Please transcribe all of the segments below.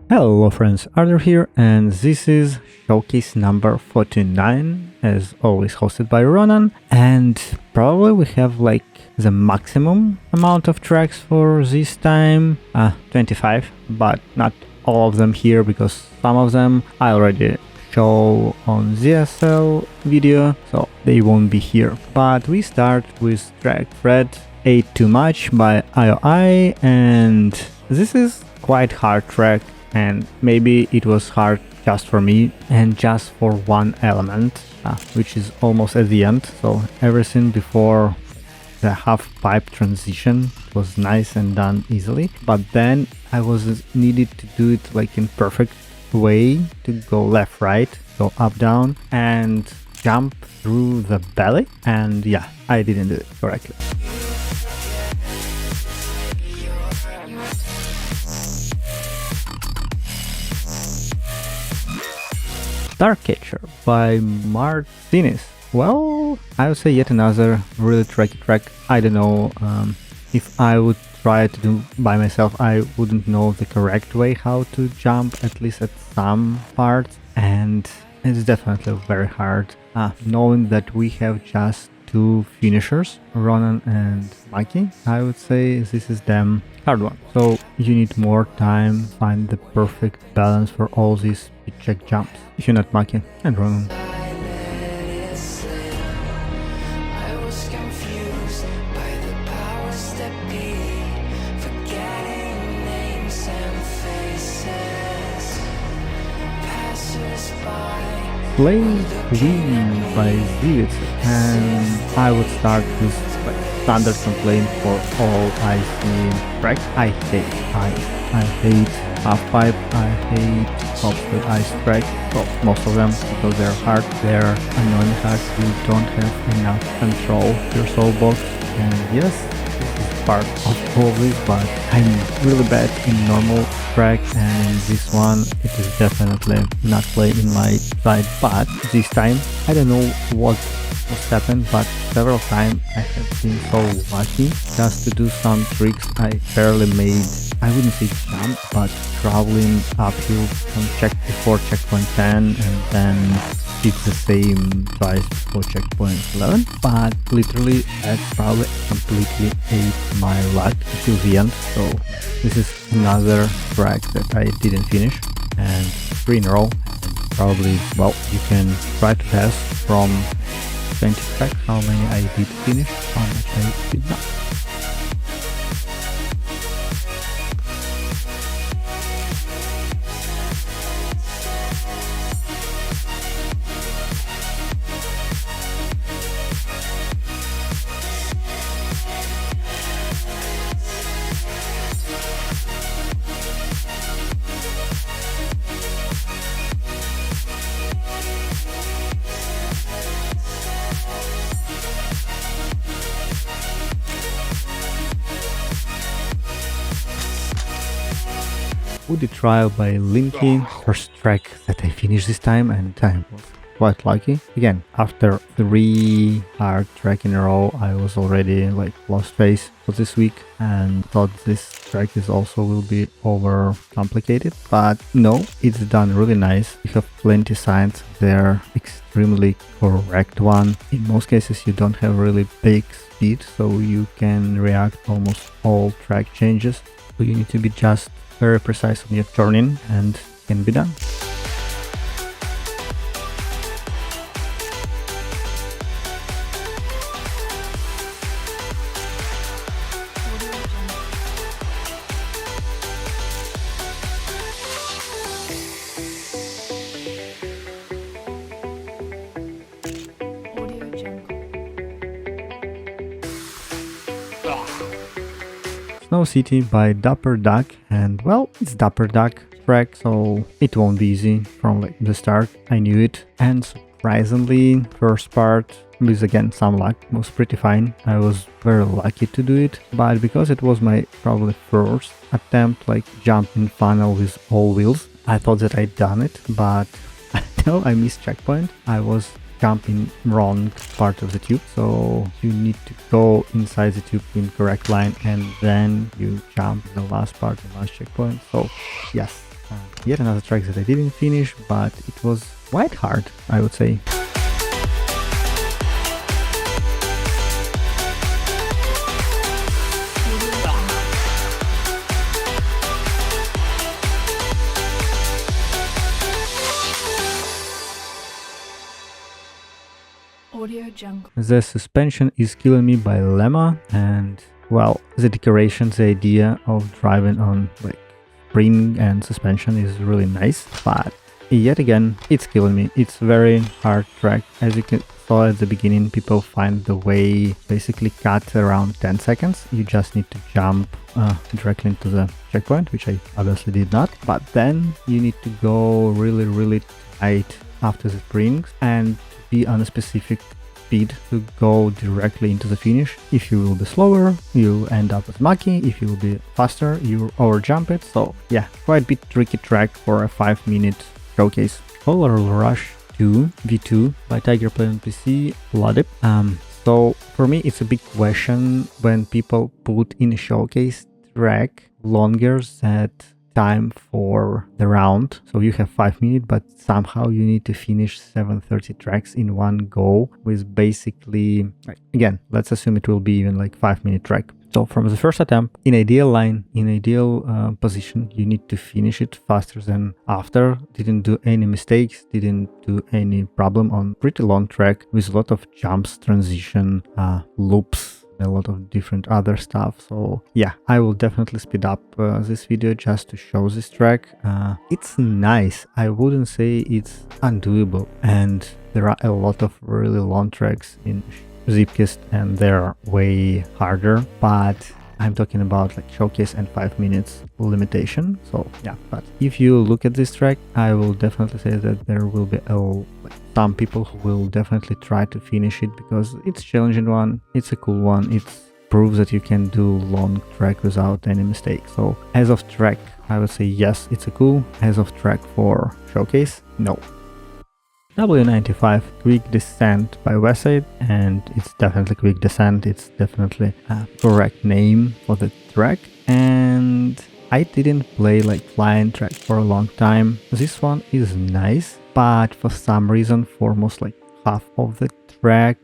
Hello friends, Arthur here, and this is showcase number 49, as always hosted by Ronan, and probably we have like the maximum amount of tracks for this time, 25, but not all of them here because some of them I already show on ZSL video, so they won't be here. But we start with track Fred Ate Too Much by IOI, and this is quite hard track, and maybe it was hard just for me and just for one element, which is almost at the end. So everything before the half pipe transition was nice and done easily, but then I was needed to do it like in perfect way, to go left right, go up down and jump through the belly, and yeah, I didn't do it correctly. Starcatcher by Martinez. Well, I would say yet another really tricky track. I don't know, if I would try to do by myself, I wouldn't know the correct way how to jump, at least at some parts, and it's definitely very hard. Knowing that we have just two finishers, Ronan and Maki, I would say this is damn hard one. So you need more time, find the perfect balance for all these speed check jumps. If you're not Maki and Ronan. Play Win by Zivitz, and I would start with like standard complaint for all IC tracks. I hate half pipe, I hate obstacle ice track, well, most of them, because they're hard, they're annoying hard, you don't have enough control your soul box, and yes, this is part of all this, but I'm really bad in normal track, and this one it is definitely not played in my side. But this time I don't know what happened, but several times I have been so lucky just to do some tricks I barely made. I wouldn't say jump, but traveling uphill before checkpoint 10 and then did the same twice before checkpoint 11, but literally that's probably completely ate my luck till the end. So this is another track that I didn't finish, and 3 in a row, and probably, well, you can try to test from 20 tracks how many I did finish, how much I did not. Woody Trial by Linky, first track that I finished this time, and I was quite lucky. Again, after 3 hard track in a row, I was already like lost face for this week and thought this track is also will be over complicated, but no, it's done really nice. You have plenty signs, they're extremely correct one. In most cases you don't have really big speed, so you can react almost all track changes. So you need to be just very precise on your turning, and can be done. Snow City by Dapper Duck, and well, it's Dapper Duck track, so it won't be easy from like the start. I knew it, and surprisingly, first part with again some luck was pretty fine. I was very lucky to do it, but because it was my probably first attempt like jumping funnel with all wheels, I thought that I'd done it, but until I missed checkpoint, I was jump in wrong part of the tube, so you need to go inside the tube in correct line and then you jump the last part, the last checkpoint. So yes, Yet another track that I didn't finish, but it was quite hard, I would say. Audio Jungle. The suspension is killing me by Lemma, and well, the decoration, the idea of driving on like spring and suspension is really nice, but yet again, it's killing me. It's very hard track. As you saw at the beginning, people find the way basically cut around 10 seconds. You just need to jump directly into the checkpoint, which I obviously did not, but then you need to go really tight after the springs and be on a specific speed to go directly into the finish. If you will be slower, you end up with Maki. If you will be faster, you overjump it. So yeah, quite a bit tricky track for a 5-minute showcase. Solar Rush 2 V2 by Tiger Play on PC, Bloodip. So for me, it's a big question when people put in a showcase track longer than time for the round. So you have 5 minutes, but somehow you need to finish 730 tracks in one go with basically, again, let's assume it will be even like 5-minute track. So from the first attempt, in ideal line, in ideal position, you need to finish it faster than after. Didn't do any mistakes, didn't do any problem on pretty long track with a lot of jumps, transition, loops, a lot of different other stuff. So yeah, I will definitely speed up this video just to show this track. It's nice. I wouldn't say it's undoable, and there are a lot of really long tracks in Zipkist and they're way harder, but I'm talking about like showcase and 5 minutes limitation. So yeah, but if you look at this track, I will definitely say that there will be some people who will definitely try to finish it because it's a challenging one, it's a cool one, it proves that you can do long track without any mistake. So as of track, I would say yes, it's a cool. As of track for showcase, no. W95 Quick Descent by Westside, and it's definitely Quick Descent, it's definitely a correct name for the track. And I didn't play like flying track for a long time. This one is nice, but for some reason, for most like half of the track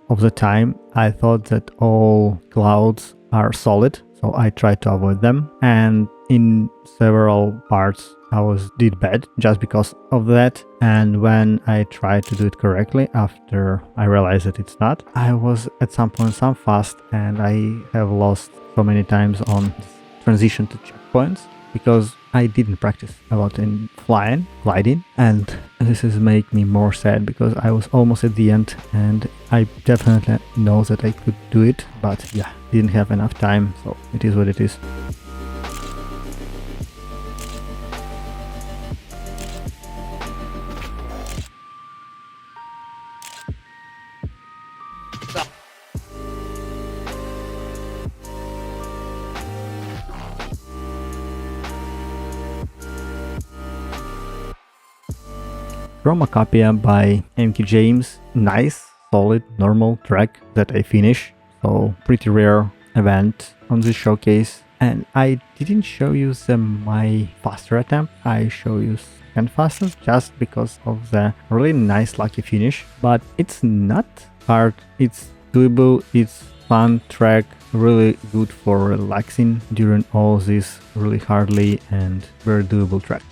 of the time, I thought that all clouds are solid, so I tried to avoid them, and in several parts I did bad just because of that. And when I tried to do it correctly after I realized that it's not, I was at some point some fast, and I have lost so many times on transition to checkpoints because I didn't practice a lot in gliding, and this is make me more sad because I was almost at the end and I definitely know that I could do it, but yeah, didn't have enough time, so it is what it is. Chromacopia by MK James, nice, solid, normal track that I finish, so pretty rare event on this showcase. And I didn't show you my faster attempt, I show you second fastest just because of the really nice lucky finish. But it's not hard, it's doable, it's fun track, really good for relaxing during all this really hardly and very doable track.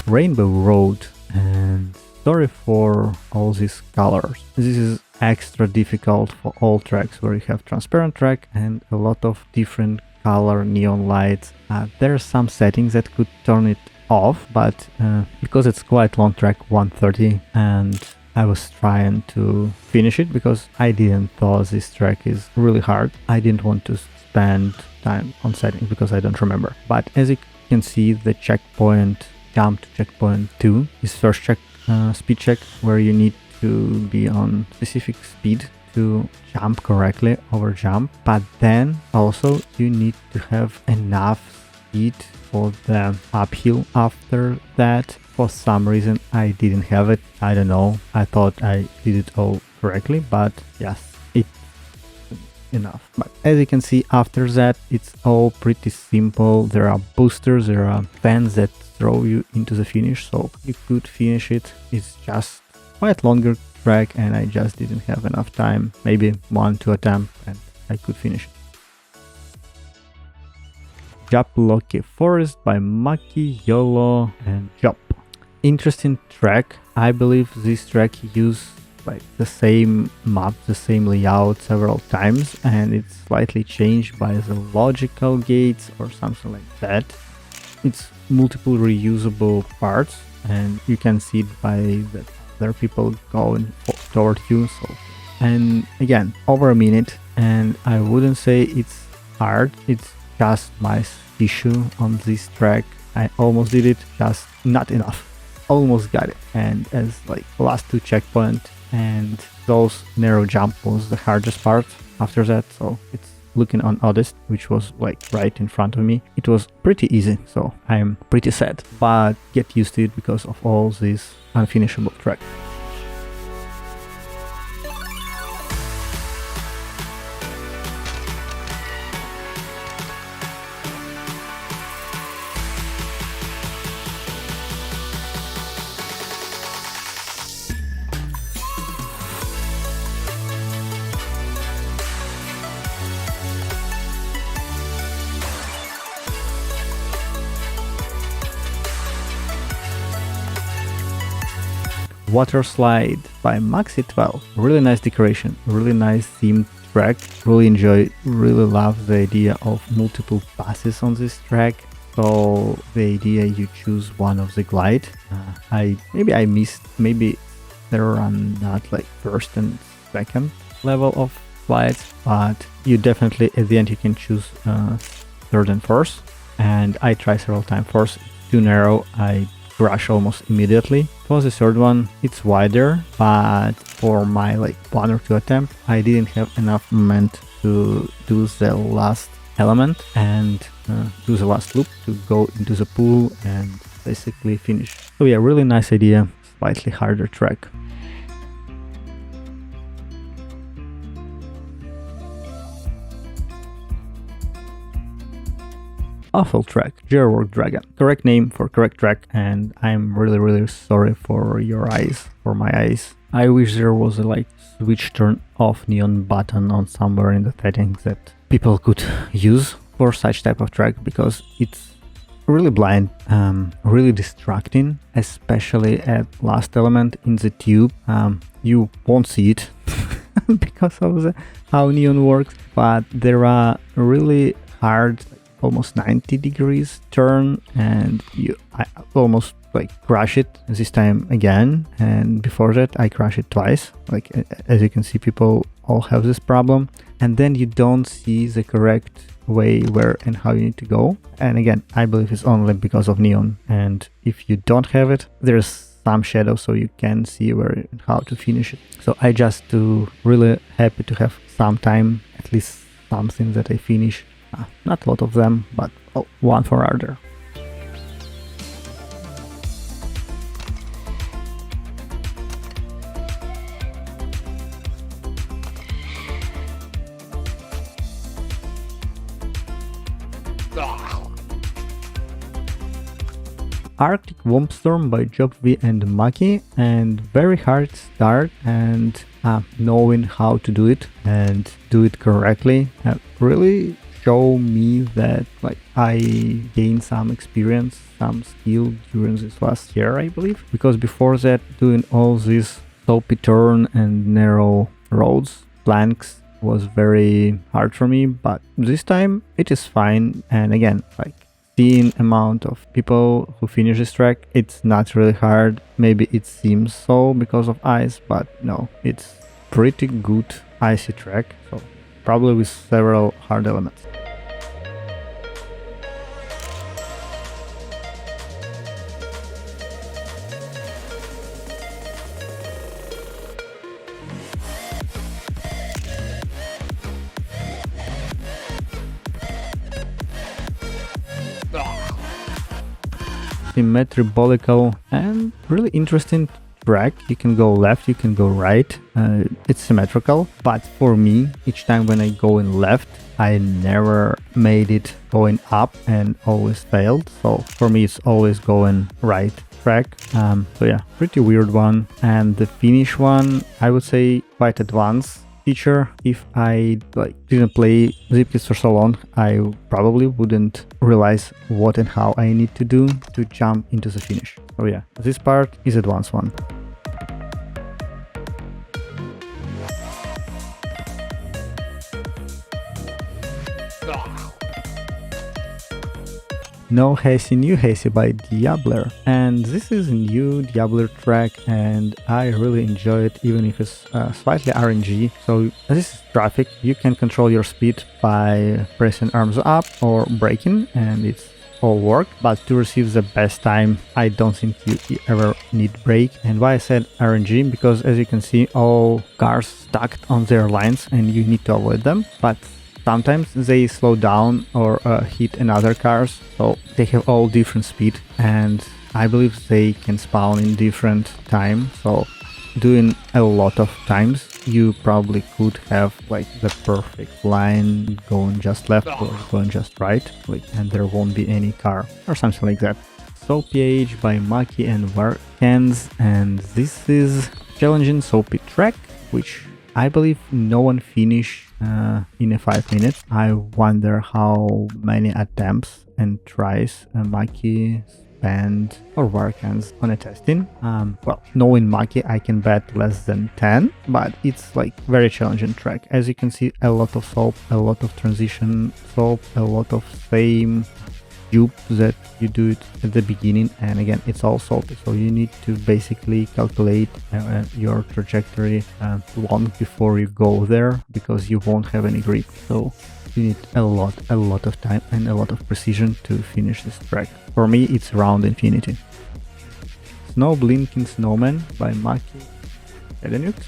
Rainbow Road, and sorry for all these colors. This is extra difficult for all tracks where you have transparent track and a lot of different color neon lights. There are some settings that could turn it off, but because it's quite long track, 130, and I was trying to finish it because I didn't thought this track is really hard. I didn't want to spend time on settings because I don't remember. But as you can see, the checkpoint jump to checkpoint 2 is first speed check, where you need to be on specific speed to jump correctly over jump, but then also you need to have enough speed for the uphill after that. For some reason I didn't have it. I don't know. I thought I did it all correctly, but yes, it's enough. But as you can see, after that it's all pretty simple. There are boosters, there are fans that throw you into the finish, so you could finish it. It's just quite longer track and I just didn't have enough time, maybe 1-2 attempts, and I could finish it. Japloke Forest by Maki, Yolo and Jop. Interesting track. I believe this track used like the same map, the same layout several times, and it's slightly changed by the logical gates or something like that. It's multiple reusable parts and you can see it by the other people going toward you. So, and again, over a minute, and I wouldn't say it's hard, it's just my issue on this track. I almost did it, just not enough. Almost got it, and as like last 2 checkpoints, and those narrow jump was the hardest part after that. So it's looking on Odyssey, which was like right in front of me. It was pretty easy, so I'm pretty sad, but get used to it because of all this unfinishable track. Water Slide by Maxi12. Really nice decoration, really nice themed track. Really love the idea of multiple passes on this track. So the idea you choose one of the glide. Maybe I missed, maybe there are not like first and second level of slides, but you definitely at the end you can choose third and fourth. And I tried several times. First, too narrow. I crash almost immediately. It was the third one. It's wider, but for my like 1 or 2 attempts, I didn't have enough moment to do the last element and do the last loop to go into the pool and basically finish. So yeah, really nice idea, slightly harder track. Awful track, Gearwork Dragon. Correct name for correct track, and I'm really sorry for your eyes, for my eyes. I wish there was a like switch turn off neon button on somewhere in the settings that people could use for such type of track, because it's really blind, really distracting, especially at last element in the tube. You won't see it because of how neon works, but there are really hard almost 90 degrees turn, and I almost like crash it this time again, and before that I crash it twice. Like as you can see, people all have this problem, and then you don't see the correct way where and how you need to go. And again, I believe it's only because of neon, and if you don't have it, there's some shadow so you can see where and how to finish it. So I just really happy to have some time, at least something that I finish. Not a lot of them, but one for order. Arctic Wumpstorm by Job V and Maki, and very hard start, and knowing how to do it and do it correctly really show me that like I gained some experience, some skill during this last year, I believe, because before that doing all these soapy turn and narrow roads, planks was very hard for me, but this time it is fine. And again, like seeing amount of people who finish this track, it's not really hard. Maybe it seems so because of ice, but no, it's pretty good icy track, so probably with several hard elements. symmetrical and really interesting track. You can go left, you can go right. It's symmetrical, but for me, each time when I go in left, I never made it going up and always failed. So for me, it's always going right track. So yeah, pretty weird one. And the finish one, I would say quite advanced feature. If I didn't play Zipkits for so long, I probably wouldn't realize what and how I need to do to jump into the finish. So yeah, this part is advanced one. No Hazy, New Hazy by Diabler, and this is a new Diabler track and I really enjoy it, even if it's slightly RNG. So this is traffic, you can control your speed by pressing arms up or braking and it's all work, but to receive the best time I don't think you ever need brake. And why I said RNG, because as you can see all cars stuck on their lines and you need to avoid them, but sometimes they slow down or hit another cars, so they have all different speed and I believe they can spawn in different time. So doing a lot of times you probably could have the perfect line going just left or going just right, and there won't be any car or something like that. So PH by Maki and RonanC, and this is challenging soapy track which I believe no one finished in a 5 minutes. I wonder how many attempts and tries Maki spent or RonanC on a testing. Well, knowing Maki, I can bet less than 10, but it's very challenging track. As you can see, a lot of soap, a lot of transition soap, a lot of same dupe that you do it at the beginning, and again it's all salty, so you need to basically calculate your trajectory long before you go there, because you won't have any grip. So you need a lot of time and a lot of precision to finish this track. For me it's round infinity. Snow Blinking Snowman by Maki.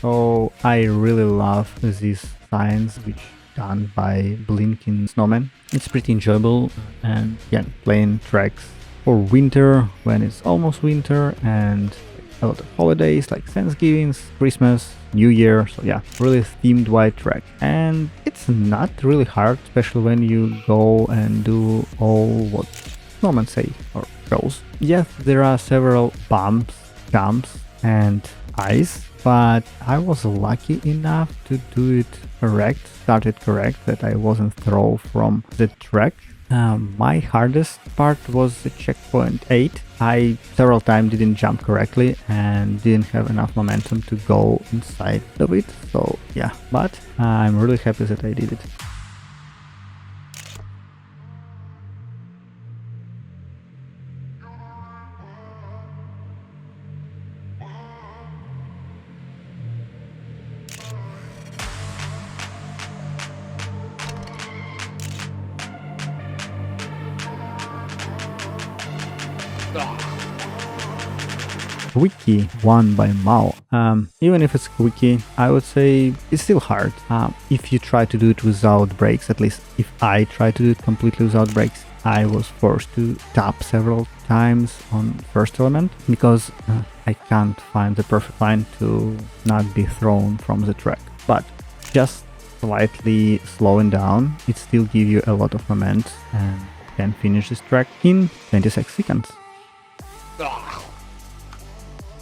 So I really love these signs which done by Blinking Snowman. It's pretty enjoyable, and again, playing tracks for winter when it's almost winter, and a lot of holidays like Thanksgiving, Christmas, New Year. So yeah, really themed wide track, and it's not really hard, especially when you go and do all what snowmen say or goes. Yes, there are several bumps, jumps and ice, but I was lucky enough to do it correct, started correct, that I wasn't thrown from the track. My hardest part was the checkpoint 8. I several times didn't jump correctly and didn't have enough momentum to go inside of it. So yeah, but I'm really happy that I did it. Quickie one by Mao. Even if it's quickie, I would say it's still hard. If you try to do it without brakes, at least if I try to do it completely without brakes, I was forced to tap several times on first element because I can't find the perfect line to not be thrown from the track. But just slightly slowing down, it still gives you a lot of momentum and can finish this track in 26 seconds.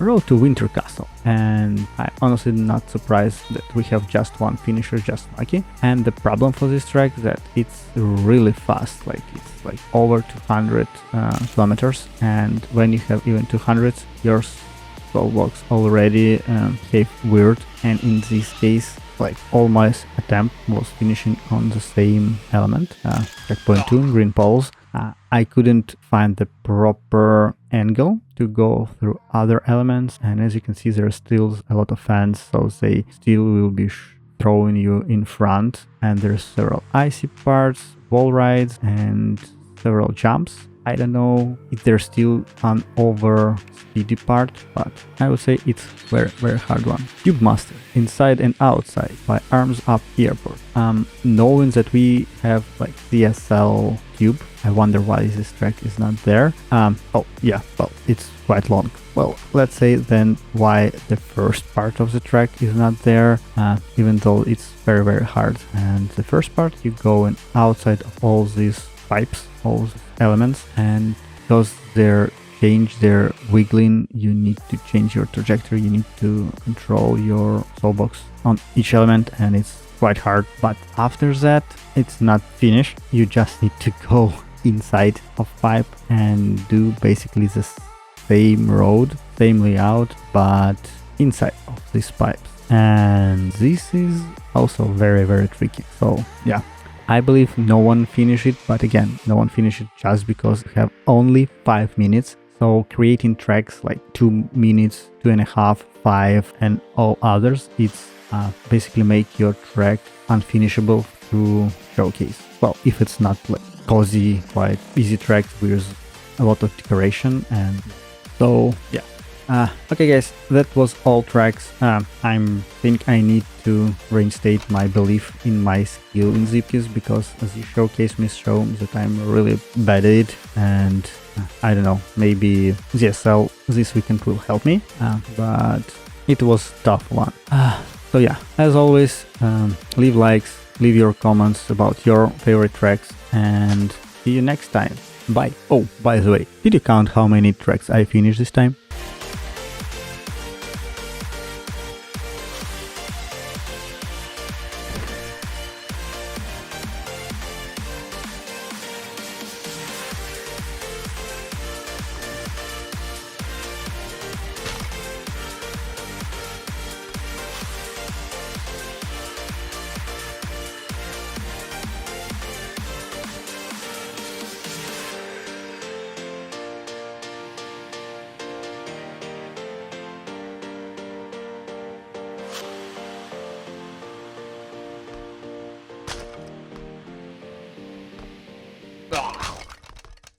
Road to Winter Castle, and I'm honestly not surprised that we have just one finisher, just Maki. And the problem for this track is that it's really fast, it's over 200 kilometers, and when you have even 200, your slow box already behave weird. And in this case, all my attempt was finishing on the same element, checkpoint 2, green poles. I couldn't find the proper angle to go through other elements, and as you can see, there's still a lot of fans, so they still will be throwing you in front. And there's several icy parts, wall rides, and several jumps. I don't know if there's still an over speedy part, but I would say it's very hard one. Tube Master, Inside and Outside by Arms Up Airport. Knowing that we have like DSL tube, I wonder why this track is not there. Oh yeah, well, it's quite long. Well, let's say then why the first part of the track is not there, even though it's very hard. And the first part, you go and outside of all these pipes, all these elements, and because they're wiggling, you need to change your trajectory, you need to control your soul box on each element, and it's quite hard. But after that, it's not finished. You just need to go inside of pipe and do basically the same road, same layout, but inside of these pipes. And this is also very tricky. So yeah, I believe no one finished it, but again, no one finished it just because we have only 5 minutes. So creating tracks like 2 minutes, 2.5, 5, and all others, it's basically make your track unfinishable through showcase. Well, if it's not like cozy, quite easy tracks with a lot of decoration. And so yeah. Okay guys, that was all tracks. I think I need to reinstate my belief in my skill in ZPs, because the showcase me show that I'm really bad at it, and I don't know, maybe ZSL this weekend will help me, but it was a tough one. So yeah, as always, leave likes, leave your comments about your favorite tracks, and see you next time. Bye. Oh, by the way, did you count how many tracks I finished this time?